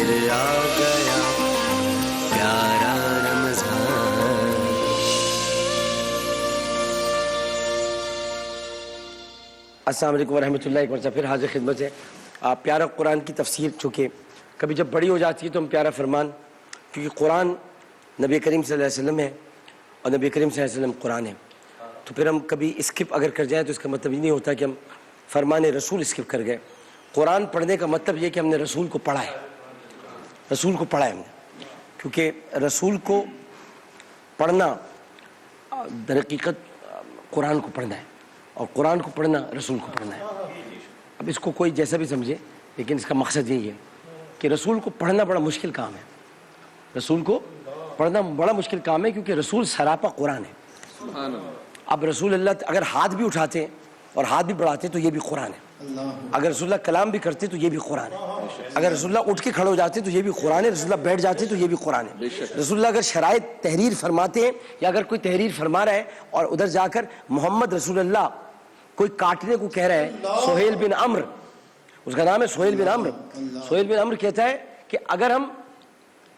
پھر آ گیا پیارا رمضان. السلام علیکم ورحمۃ اللہ. ایک مرتبہ پھر حاضر خدمت ہے. پیارا قرآن کی تفسیر چونکہ کبھی جب بڑی ہو جاتی ہے تو ہم پیارا فرمان، کیونکہ قرآن نبی کریم صلی اللہ علیہ وسلم ہے اور نبی کریم صلی اللہ علیہ وسلم قرآن ہے، تو پھر ہم کبھی اسکپ اگر کر جائیں تو اس کا مطلب یہ نہیں ہوتا کہ ہم فرمان رسول اسکپ کر گئے. قرآن پڑھنے کا مطلب یہ کہ ہم نے رسول کو پڑھا ہے، رسول کو پڑھا ہے ہم نے، کیونکہ رسول کو پڑھنا در حقیقت قرآن کو پڑھنا ہے اور قرآن کو پڑھنا رسول کو پڑھنا ہے. اب اس کو کوئی جیسا بھی سمجھے، لیکن اس کا مقصد یہی ہے کہ رسول کو پڑھنا بڑا مشکل کام ہے. رسول کو پڑھنا بڑا مشکل کام ہے کیونکہ رسول سراپا قرآن ہے. اب رسول اللہ اگر ہاتھ بھی اٹھاتے اور ہاتھ بھی بڑھاتے تو یہ بھی قرآن ہے. اگر رسول اللہ کلام بھی کرتے تو یہ بھی قرآن ہے. اگر رسول اللہ اٹھ کے کھڑے ہو جاتے تو یہ بھی قرآن ہے. رسول اللہ بیٹھ جاتے تو یہ بھی قرآن ہے. رسول اللہ اگر شرائط تحریر فرماتے ہیں یا اگر کوئی تحریر فرما رہا ہے اور ادھر جا کر محمد رسول اللہ کوئی کاٹنے کو کہہ رہا ہے، سہیل بن عمر، اس کا نام ہے سہیل بن عمر. سہیل بن عمر کہتا ہے کہ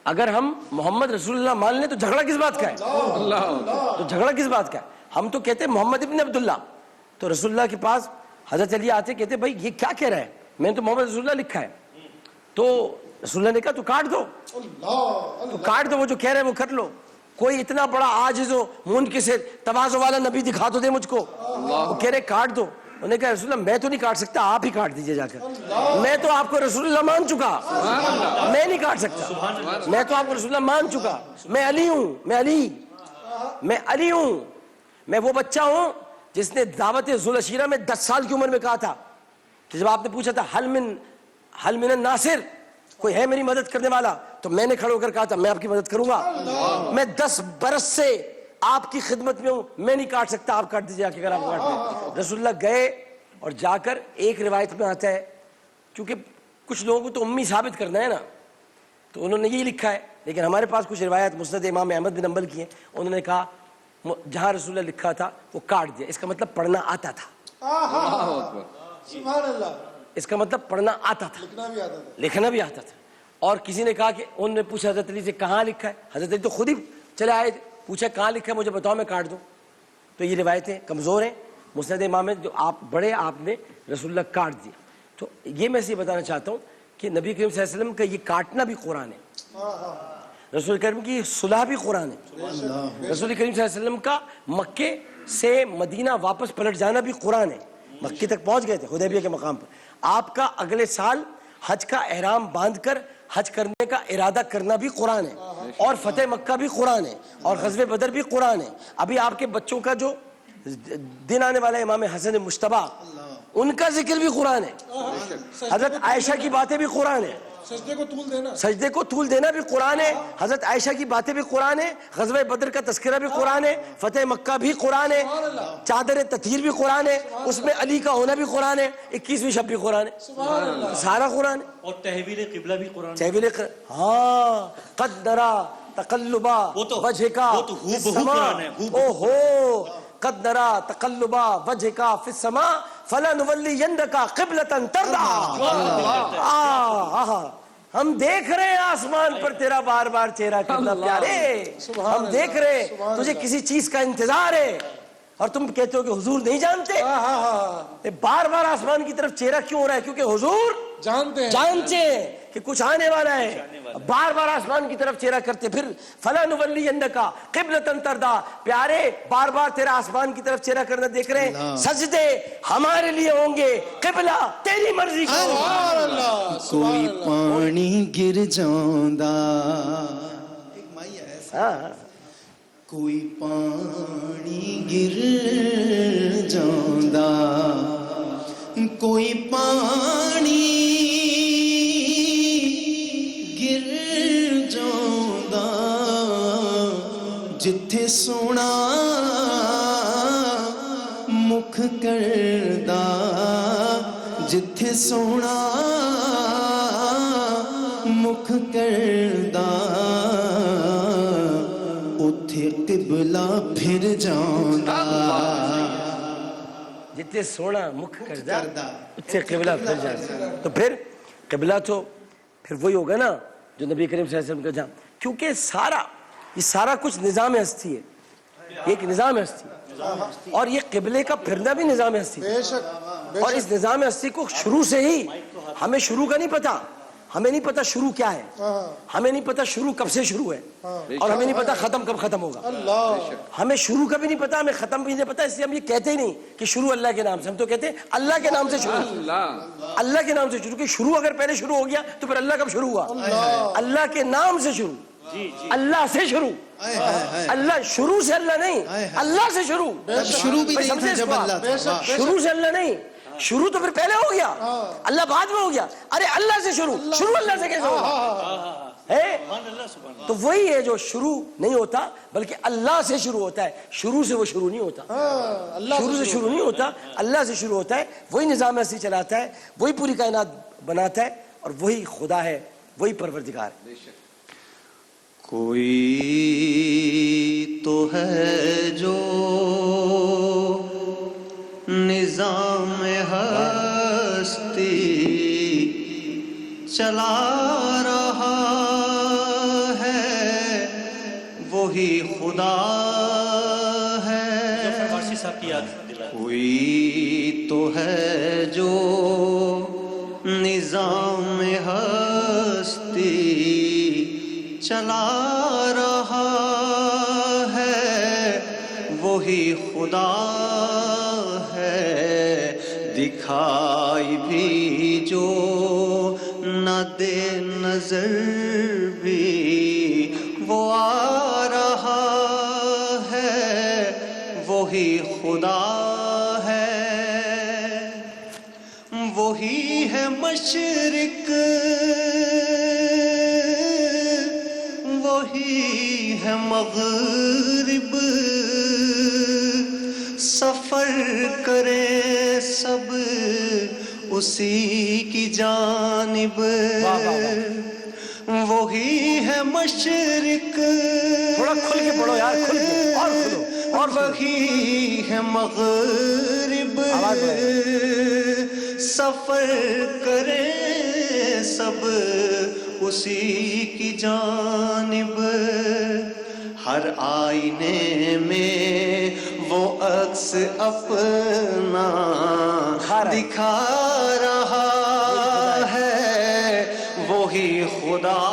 اگر ہم محمد رسول اللہ مان لیں تو جھگڑا کس بات کا ہے؟ تو جھگڑا کس بات کا ہے؟ ہم تو کہتے ہیں محمد ابن عبداللہ. تو رسول اللہ کے پاس حضرت علی آتے کہتے بھائی یہ کیا کہہ رہا ہے؟ میں نے تو محمد رسول اللہ لکھا ہے. تو رسول اللہ نے کہا تو کاٹ دو، تو کاٹ دو، وہ جو کہہ رہے ہیں وہ کر لو. کوئی اتنا بڑا عاجز و منکسر تواضع والا نبی دکھا تو دے مجھ کو. وہ کہہ رہے کاٹ دو. انہوں نے کہا رسول اللہ میں تو نہیں کاٹ سکتا، آپ ہی کاٹ دیجئے جا کر. میں تو آپ کو رسول اللہ مان چکا، میں نہیں کاٹ سکتا. میں تو آپ کو رسول اللہ مان چکا. میں علی ہوں، میں علی ہوں. میں وہ بچہ ہوں جس نے دعوت ذوالعشیرہ میں 10 سال کی عمر میں کہا تھا کہ جب آپ نے پوچھا تھا حل من الناصر، کوئی ہے میری مدد کرنے والا، تو میں نے کھڑے ہو کر کہا تھا میں آپ کی مدد کروں گا. میں 10 برس سے آپ کی خدمت میں ہوں، میں نہیں کاٹ سکتا، آپ کاٹ دیجیے اگر آپ کاٹ دیں. رسول اللہ گئے اور جا کر ایک روایت میں آتا ہے، کیونکہ کچھ لوگوں کو تو امی ثابت کرنا ہے نا، تو انہوں نے یہی لکھا ہے. لیکن ہمارے پاس کچھ روایت مسند امام احمد بن حنبل کی ہیں. انہوں نے کہا جہاں رسول اللہ لکھا تھا وہ کاٹ دیا. اس کا مطلب پڑھنا آتا تھا. سبحان اللہ. اس کا مطلب پڑھنا آتا تھا، لکھنا بھی آتا تھا. اور کسی نے کہا کہ انہوں نے پوچھا حضرت علی سے کہاں لکھا ہے؟ حضرت علی تو خود ہی چلے آئے تھے، پوچھا کہاں لکھا ہے مجھے بتاؤ میں کاٹ دوں. تو یہ روایتیں کمزور ہیں. مسند امام میں جو آپ بڑے آپ نے رسول اللہ کاٹ دیا. تو یہ میں سے بتانا چاہتا ہوں کہ نبی کریم صلی اللہ علیہ وسلم کا یہ کاٹنا بھی قرآن ہے. رسول کریم کی صلح بھی قرآن ہے. رسول کریم صلی اللہ علیہ وسلم کا مکے سے مدینہ واپس پلٹ جانا بھی قرآن ہے. مکے تک پہنچ گئے تھے حدیبیہ کے مقام پر. آپ کا اگلے سال حج کا احرام باندھ کر حج کرنے کا ارادہ کرنا بھی قرآن ہے. اور فتح مکہ بھی قرآن ہے. اور غزوہ بدر بھی قرآن ہے. ابھی آپ کے بچوں کا جو دن آنے والا ہے امام حسن مجتبیٰ، ان کا ذکر بھی قرآن ہے. حضرت عائشہ کی باتیں بھی قرآن ہے. سجدے کو طول دینا بھی قرآن ہے. حضرت عائشہ کی باتیں بھی قرآن ہے. غزوہ بدر کا تذکرہ بھی قرآن ہے. فتح مکہ بھی قرآن ہے. چادر تطہیر بھی قرآن ہے. اس میں علی کا ہونا بھی قرآن ہے. 21ویں شب بھی قرآن ہے. سارا قرآن ہے. اور تحویل قبلہ بھی قرآن ہے. تحویل ہاں قد نرا تقلبا وجهک فی السماء. اوہو قد نرا تقلبا وجهک فی السماء فلنولینک قبلۃ ترضیٰ. ہم دیکھ رہے ہیں آسمان پر تیرا بار بار چہرہ قبلہ پیارے. ہم دیکھ رہے ہیں تجھے کسی چیز کا انتظار ہے اور تم کہتے ہو کہ حضور نہیں جانتے. بار بار آسمان کی طرف چہرہ کیوں ہو رہا ہے؟ کیونکہ حضور جانتے ہیں کہ کچھ آنے والا ہے. بار بار آسمان کی طرف چہرہ کرتے. پھر فَلَنُوَلِّيَنَّكَ قِبْلَةً تَرْضَىٰ. پیارے بار بار تیرا آسمان کی طرف چہرہ کرنا دیکھ رہے ہیں. سجدے ہمارے لیے ہوں گے، قبلہ تیری مرضی کا. کوئی پانی گر جاندہ، کوئی پانی گر جاندہ، کوئی پانی گر جاندہ، جتھے سونا مکھ کردہ، جتھے سونا مکھ کردہ، اتھے قبلہ پھر جاندہ. جتنے سونا مکھ کردہ اتنے قبلہ پھر جانا. تو پھر قبلہ تو پھر وہی ہوگا نا جو نبی کریم صلی اللہ علیہ وسلم کا جہاں، کیونکہ یہ سارا کچھ نظام ہستی ہے، یہ ایک نظام ہستی ہے، اور یہ قبلے کا پھرنا بھی نظام ہستی ہے، اور اس نظام ہستی کو شروع سے ہی ہمیں شروع کا نہیں پتا، ہمیں نہیں پتا شروع کیا ہے، ہمیں نہیں پتا شروع کب سے شروع ہے، اور ہمیں نہیں پتا ختم کب ختم ہوگا، ہمیں شروع کا بھی نہیں پتا، ہمیں ختم بھی نہیں پتا، اس لیے ہم یہ کہتے ہی نہیں کہ شروع اللہ کے نام سے، ہم تو کہتے ہیں اللہ کے نام سے شروع، اللہ کے نام سے شروع، کہ شروع اگر پہلے شروع ہو گیا تو پھر اللہ کب شروع ہوا؟ اللہ کے نام سے شروع، اللہ سے شروع، اللہ شروع سے اللہ نہیں، اللہ سے شروع، شروع بھی نہیں تھا جب اللہ تھا، شروع سے اللہ نہیں، شروع تو پھر پہلے ہو گیا، اللہ بعد میں ہو گیا، ارے اللہ سے شروع اللہ سے کیسے ہوگا؟ تو وہی ہے جو شروع نہیں ہوتا بلکہ اللہ سے شروع ہوتا ہے، شروع سے وہ شروع نہیں ہوتا، شروع سے شروع نہیں ہوتا، اللہ سے شروع ہوتا ہے، وہی نظام ایسی چلاتا ہے، وہی پوری کائنات بناتا ہے، اور وہی خدا ہے، وہی پروردگار ہے۔ کوئی تو ہے جو نظام ہستی چلا رہا ہے، وہی خدا ہے۔ فارسی صاحب کی یاد دلائیں۔ کوئی تو ہے جو نظام ہستی چلا رہا ہے، وہی خدا ہے، دکھائی بھی جو نہ دے نظر بھی وہ آ رہا ہے، وہی خدا ہے، وہی ہے مشرق، وہی ہے مغرب، سفر کرے سب اسی کی جانب، وہی ہے مشرق، تھوڑا کھل کے پڑھو یار، کھل کے، اور کھلو، اور وہی ہے مغرب، سفر کرے سب اسی کی جانب، ہر آئینے میں وہ عکس اپنا دکھا رہا ہے، وہی خدا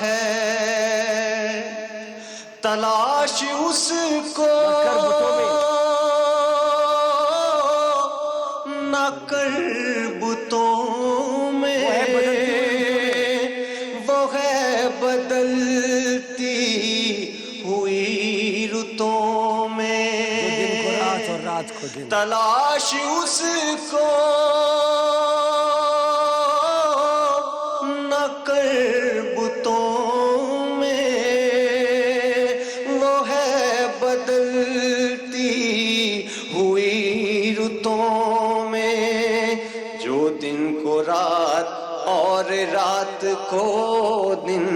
ہے، تلاش اس کو نہ کر بتوں میں، وہ ہے بدلتی ہوئی رتوں میں، تلاش اس کو نہ کر بتوں میں، وہ ہے بدلتی ہوئی رتوں میں، جو دن کو رات اور رات کو دن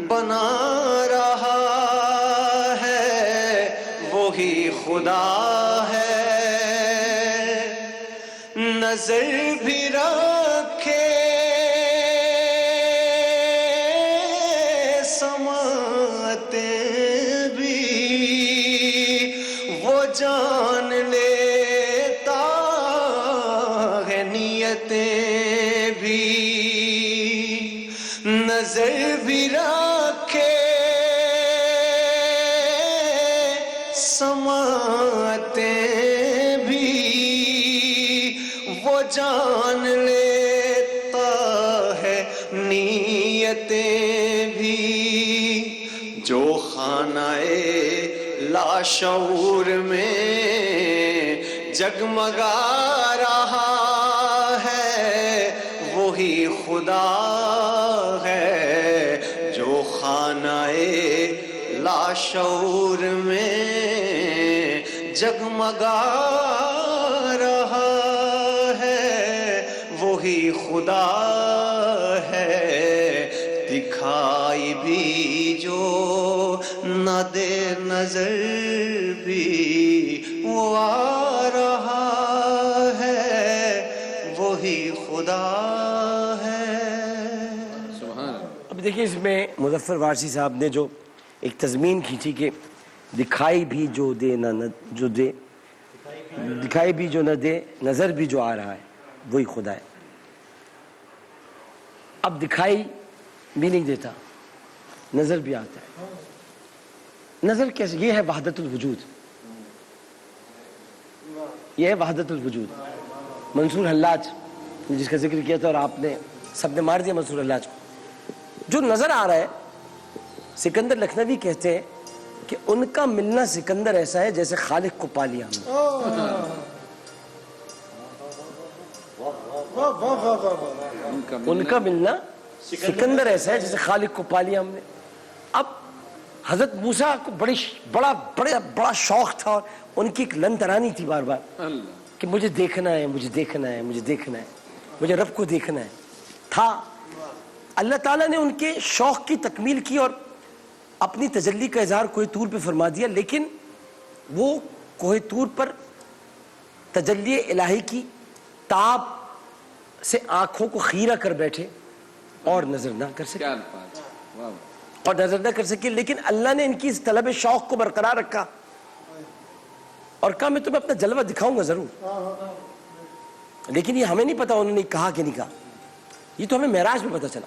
بنا رہا ہے، وہی خدا ہے، نظر بھی رکھے سماعتیں بھی، وہ جان لیتا ہے نیتیں بھی، نظر بھی رکھے سماعتیں بھی، وہ جان لیتا ہے نیتیں بھی، جو خانہ لاشعور میں جگمگا رہا ہے، وہی خدا ہے، جو خانہ لاشعور میں جگمگا رہا ہے، وہی خدا ہے، دکھائی بھی جو نہ دے نظر بھی وہ آ رہا ہے، وہی خدا ہے۔ سبحان اللہ۔ دیکھیں اس میں مظفر وارسی صاحب نے جو ایک تضمین کھینچی کہ دکھائی بھی جو دے نہ جو دے، دکھائی بھی جو نہ دے، نظر بھی جو آ رہا ہے وہی خدا ہے. اب دکھائی بھی نہیں دیتا، نظر بھی آتا ہے. نظر کیسے؟ یہ ہے وحدت الوجود، یہ ہے وحدت الوجود. منصور حلاج جس کا ذکر کیا تھا اور آپ نے سب نے مار دیا منصور حلاج کو. جو نظر آ رہا ہے، سکندر لکھنوی کہتے ہیں کہ ان کا ملنا سکندر ایسا ہے جیسے خالق کو پا لیا ہم نے. ان کا ملنا سکندر ایسا ہے جیسے خالق کو پا لیا ہم نے. اب حضرت موسیٰ کو بڑا شوق تھا اور ان کی ایک لن ترانی تھی بار بار کہ مجھے دیکھنا ہے، مجھے دیکھنا ہے، مجھے دیکھنا ہے، مجھے رب کو دیکھنا ہے. تھا اللہ تعالیٰ نے ان کے شوق کی تکمیل کی اور اپنی تجلی کا اظہار کوہ طور پہ فرما دیا. لیکن وہ کوہ طور پر تجلی الہی کی تاب سے آنکھوں کو خیرہ کر بیٹھے اور نظر نہ کر سکے، اور نظر نہ کر سکے. لیکن اللہ نے ان کی اس طلب شوق کو برقرار رکھا اور کہا میں تمہیں اپنا جلوہ دکھاؤں گا ضرور. لیکن یہ ہمیں نہیں پتا انہوں نے کہا کہ نہیں کہا. یہ تو ہمیں معراج میں پتا چلا.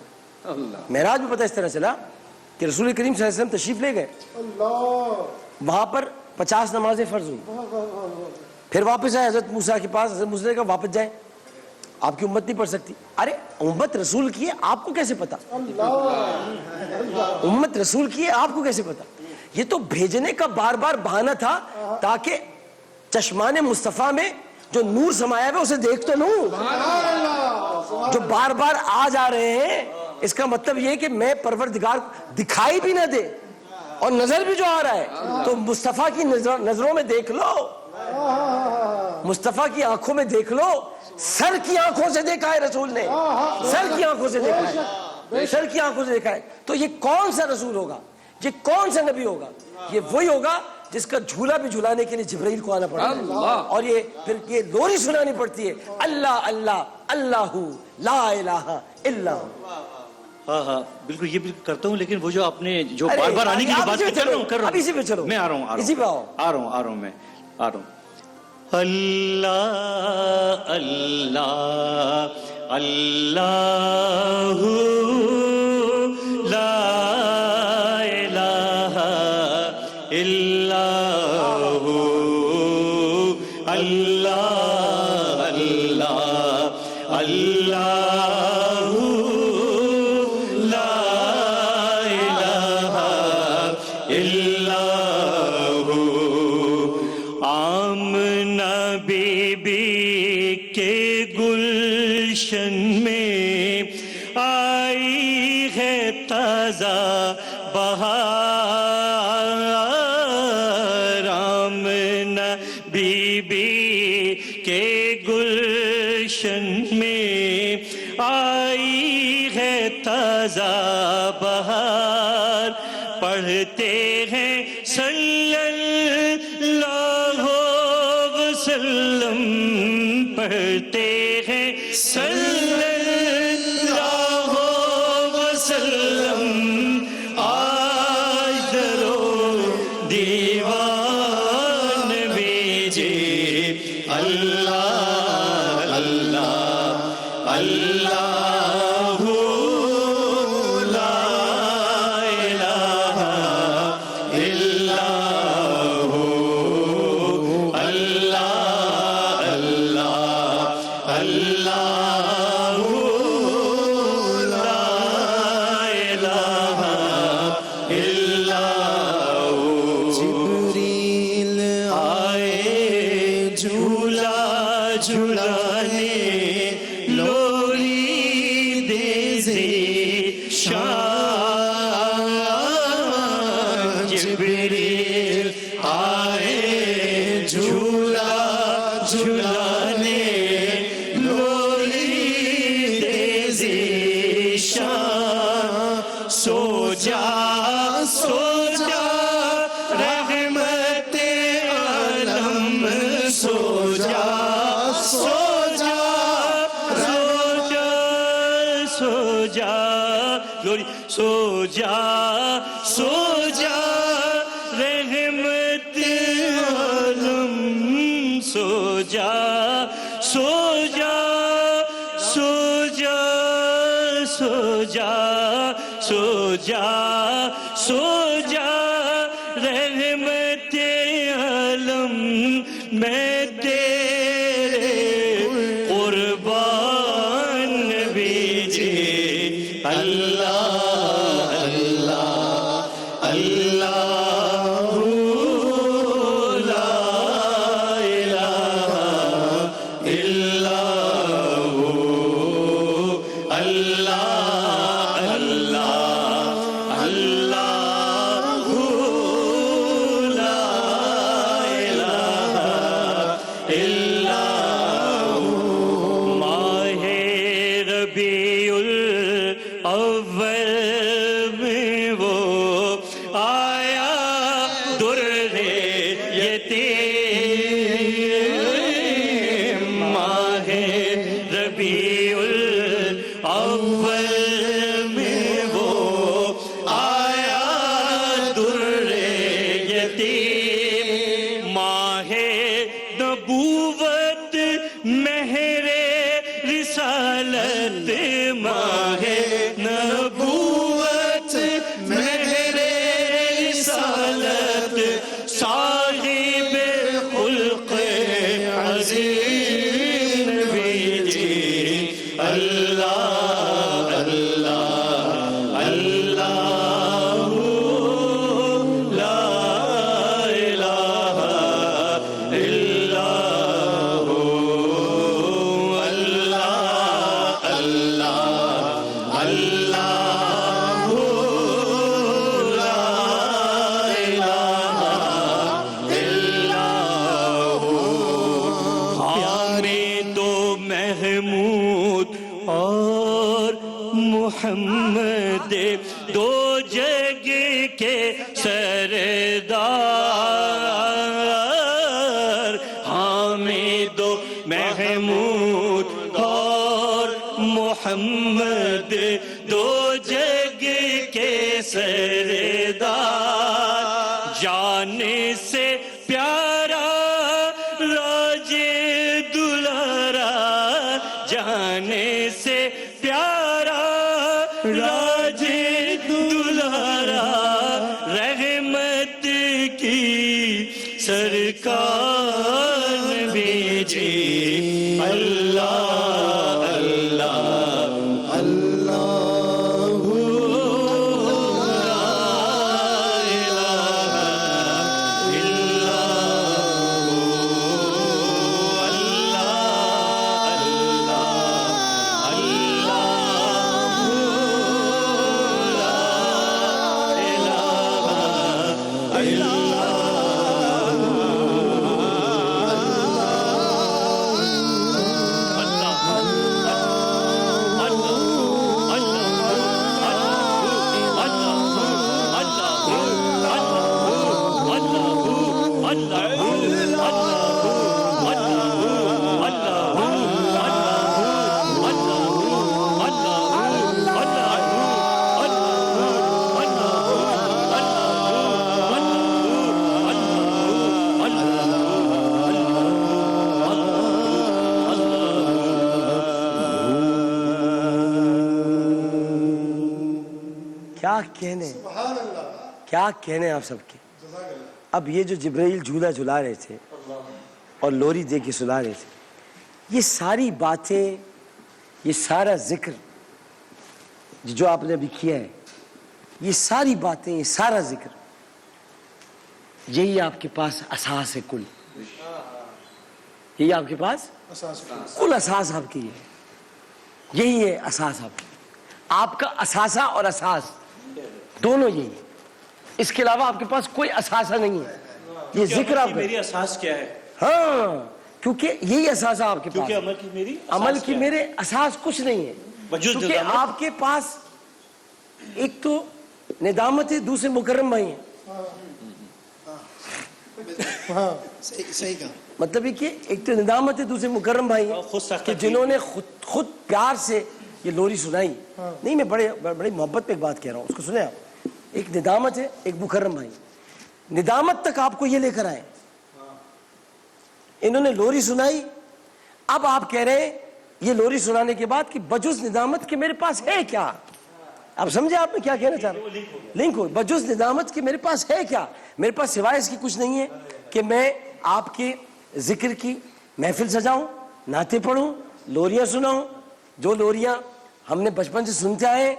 معراج میں پتا اس طرح چلا کہ رسول کریم صلی اللہ علیہ وسلم تشریف لے گئے، وہاں پر 50 نمازیں فرض ہوئی. پھر واپس آئے حضرت موسیٰ کے پاس. حضرت موسیٰ نے کہا واپس جائیں، آپ کی امت نہیں پڑھ سکتی. ارے امت رسول کی ہے، آپ کو کیسے پتا؟ امت رسول کی ہے، آپ کو کیسے پتا؟ یہ تو بھیجنے کا بار بار بہانہ تھا تاکہ چشمان مصطفیٰ میں جو نور سمایا ہے اسے دیکھ تو لوں. جو بار بار آ جا رہے ہیں اس کا مطلب یہ کہ میں پروردگار دکھائی بھی نہ دے اور نظر بھی جو آ رہا ہے تو مصطفیٰ کی نظروں میں دیکھ لو، مصطفیٰ کی آنکھوں میں دیکھ لو. سر کی آنکھوں سے دیکھا ہے رسول نے، سر کی آنکھوں سے دیکھا ہے، سر کی آنکھوں سے دیکھا ہے. تو یہ کون سا رسول ہوگا؟ یہ کون سا نبی ہوگا؟ یہ وہی ہوگا جس کا جھولا بھی جھلانے کے لیے جبرائیل کو آنا پڑتا ہے اور یہ پھر یہ لوری سنانی پڑتی ہے، اللہ اللہ اللہ لا الہ الا ہو. ہاں ہاں بالکل، یہ بالکل کرتا ہوں. لیکن وہ جو آپ نے جو بار بار آنے کی جو بات کر رہا ہوں اب اسی پہ چلو. میں آ رہا ہوں اسی پہ آؤ. آ رہا ہوں میں آ رہا ہوں. اللہ اللہ اللہ لا الہ الا ہو، اللہ اللہ اللہ لا الہ الا ہو. آمنہ بی بی کے گلشن میں آئی ہے تازہ بہار. آمنہ بی بی کے گلشن میں آئی ہے تازہ بہار. پڑھتے ہیں صلی اللہ وسلم، پڑھتے ہیں صلی اللہ وسلم. آج درو دیوان بھیجے اللہ اللہ اللہ لا الہ الا ہو، اللہ اللہ اللہ لا الہ الا ہو. جبریل آئے جھولا جھولانے، لوری دے شان. جبریل آئے جھولا جھولانے، لوری دے شان. سو جا سو جا رحمت عالم، سو جا سو جا سو جا سو جا گلوری سو جا سو جا رحمت عالم سو جا سو جا سو جا سو جا سو جا سو جا رحمت عالم میں تیرے قربان نبی جی اللہ اللہ اللہ لا الہ الا اللہ اللہ اللہ لا الہ الا ماہ ربیع الاول میں وہ آیا در یتیم ماہ ربیع الاول میں وہ آیا در یتیم ماہ نبوت مہر رسالت ماہ نبوت مہر رسالت صاحب خلق عظیم نبی جی اللہ اللہ اللہ لا الہ الا اللہ اللہ اللہ لا الہ الا ہمیں تو محمود اور محمد دو جگ کے سردار ہمیں دو محمود اور محمد دو جگ کے سردار جانے سے پیارا راج دلارا جانے سے پیارا راج دلارا رحمت کی سرکار نبی جی اللہ اللہ اللہ لا الہ الا کیا کہنے کیا کہنے آپ سب کے. اب یہ جو جبرائیل جھولا جھلا رہے تھے اور لوری دے کے سلا رہے تھے، یہ ساری باتیں، یہ سارا ذکر جو آپ نے ابھی کیا ہے، یہ ساری باتیں، یہ سارا ذکر، یہی آپ کے پاس اساس ہے. کل یہی آپ کے پاس کل اساس آپ کی ہے. یہی ہے اساس آپ کا اثاثہ اور اساس دونوں یہی ہے. اس کے علاوہ آپ کے پاس کوئی اثاثہ نہیں ہے. یہ ذکر آپ کا میری اساس کیا ہے؟ ہاں، کیونکہ یہی اثاثہ آپ کے پاس. عمل کی میرے اساس کچھ نہیں ہے، کیونکہ آپ کے پاس ایک تو ندامت ہے، دوسرے مکرم بھائی ہیں. صحیح کہا. مطلب یہ کہ ایک تو ندامت ہے، دوسرے مکرم بھائی ہیں کہ جنہوں نے خود پیار سے یہ لوری سنائی نہیں، میں بڑی محبت پہ ایک بات کہہ رہا ہوں، اس کو سنیں آپ. ایک ندامت ہے، ایک مکرم بھائی ندامت تک آپ کو یہ لے کر آئے. انہوں نے لوری سنائی، اب آپ کہہ رہے ہیں یہ لوری سنانے کے بعد کہ بجز ندامت کے میرے پاس ہے کیا. اب سمجھے آپ نے کیا کہنا چاہ رہا ہوں؟ لنک ہو بجز ندامت کے میرے پاس ہے کیا. میرے پاس سوائے اس کی کچھ نہیں ہے کہ میں آپ کے ذکر کی محفل سجاؤں، نعتیں پڑھوں، لوریاں سناؤں، جو لوریاں ہم نے بچپن سے سنتے آئے،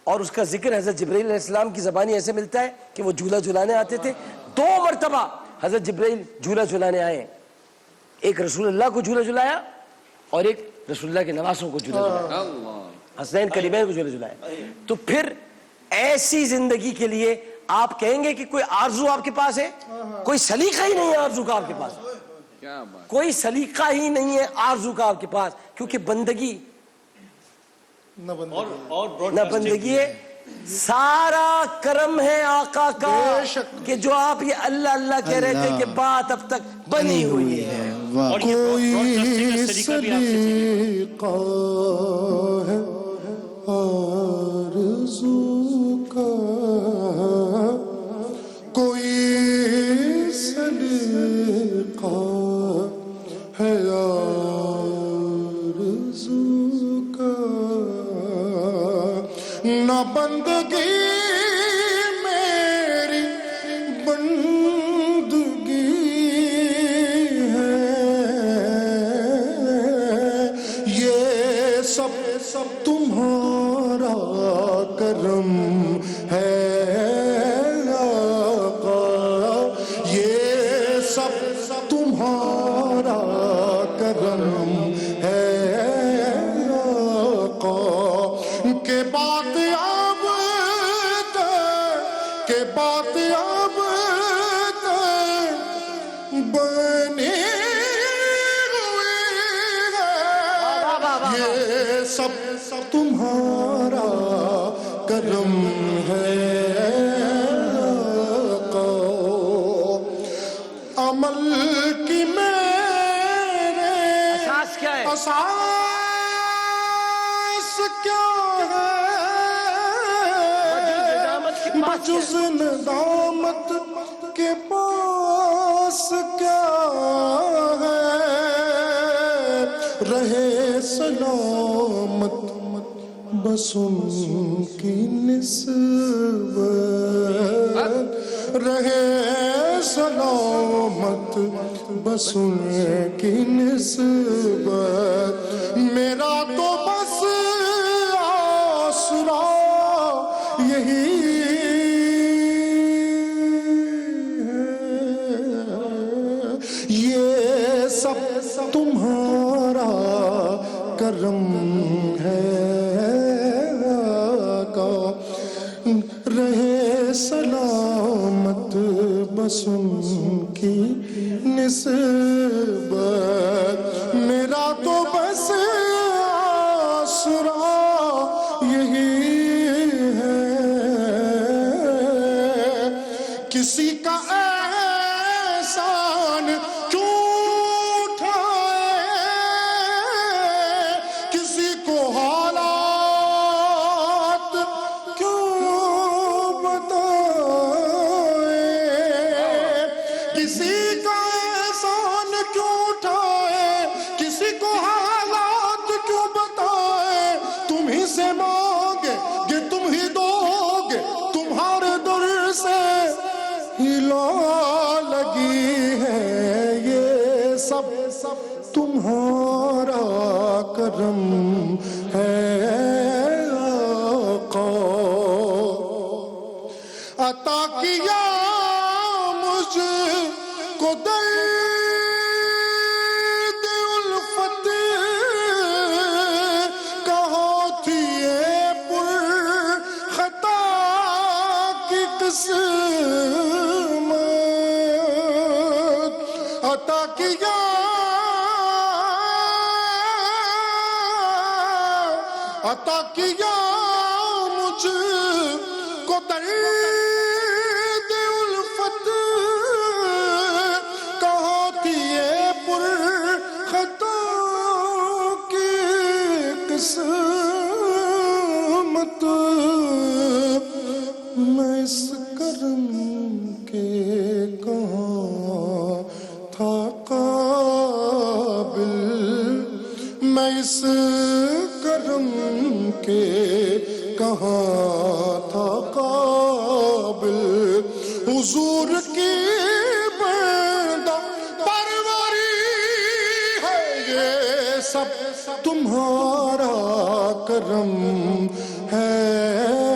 اور اس کا ذکر حضرت جبرائیل علیہ السلام کی زبانی ایسے ملتا ہے کہ وہ جھولا جھلانے آتے تھے. 2 مرتبہ حضرت جبرائیل جھولا جھلانے آئے، ایک رسول اللہ کو جھولا جھلایا اور ایک رسول اللہ کے نواسوں کو جھولا جھلایا، حسنین کریمین کو جھولا جھلایا. تو پھر ایسی زندگی کے لیے آپ کہیں گے کہ کوئی آرزو آپ کے پاس ہے؟ کوئی سلیقہ ہی نہیں ہے آرزو کا آپ کے پاس، کوئی سلیقہ ہی نہیں ہے آرزو کا آپ کے پاس، کیونکہ بندگی نہ بندگی ہے، سارا کرم ہے آقا کا کہ جو آپ یہ اللہ اللہ کہہ رہے تھے کہ بات اب تک بنی ہوئی ہے. کوئی سلیقہ ہے آرزو کا، کوئی سلیقہ ہے آرزو کا، نہ بندگی میری بندگی ہے، یہ سب تمہارا کرم ہے آقا، یہ سب تمہارا کرم ہے آقا، کہ بات اب کہ بات اب بنی ہوئی ہے، یہ سب تمہارا کرم ہے آقا. عمل کی میرے اساس کیا ہے؟ اساس کیا ہے؟ بجز ندامت کے پاس کیا ہے؟ رہے سلامت بس ان کی نسبت، رہے سلامت بس ان کی نسبت، میرا تو بس آسرا یہی ہے، یہ سب تمہارا کرم ہے آقا، رہے سلامت بس ان کی نسبت، میرا تو بس آسرا یہی ہے، کسی کا احسان کیوں اٹھائے، کسی کو حالات کیوں بتائے، کسی کا احسان کیوں اٹھائے، کسی کو حالات کیوں بتائے، تم ہی سے مانگے کہ تم ہی دو گے، تمہارے در سے ہلا لگی ہے، یہ سب تمہارا کرم ہے آقا. عطا کیا مجھ کو درد الفت، کہاں تھی یہ پر خطا کی قسمت، عطا کیا عطا کیا مجھ کو درد الفت، کہاں تھی یہ پر خطا کی قسمت، اس کرم کے کہاں تھا قابل حضور کی بندہ پروری ہے یہ سب تمہارا کرم ہے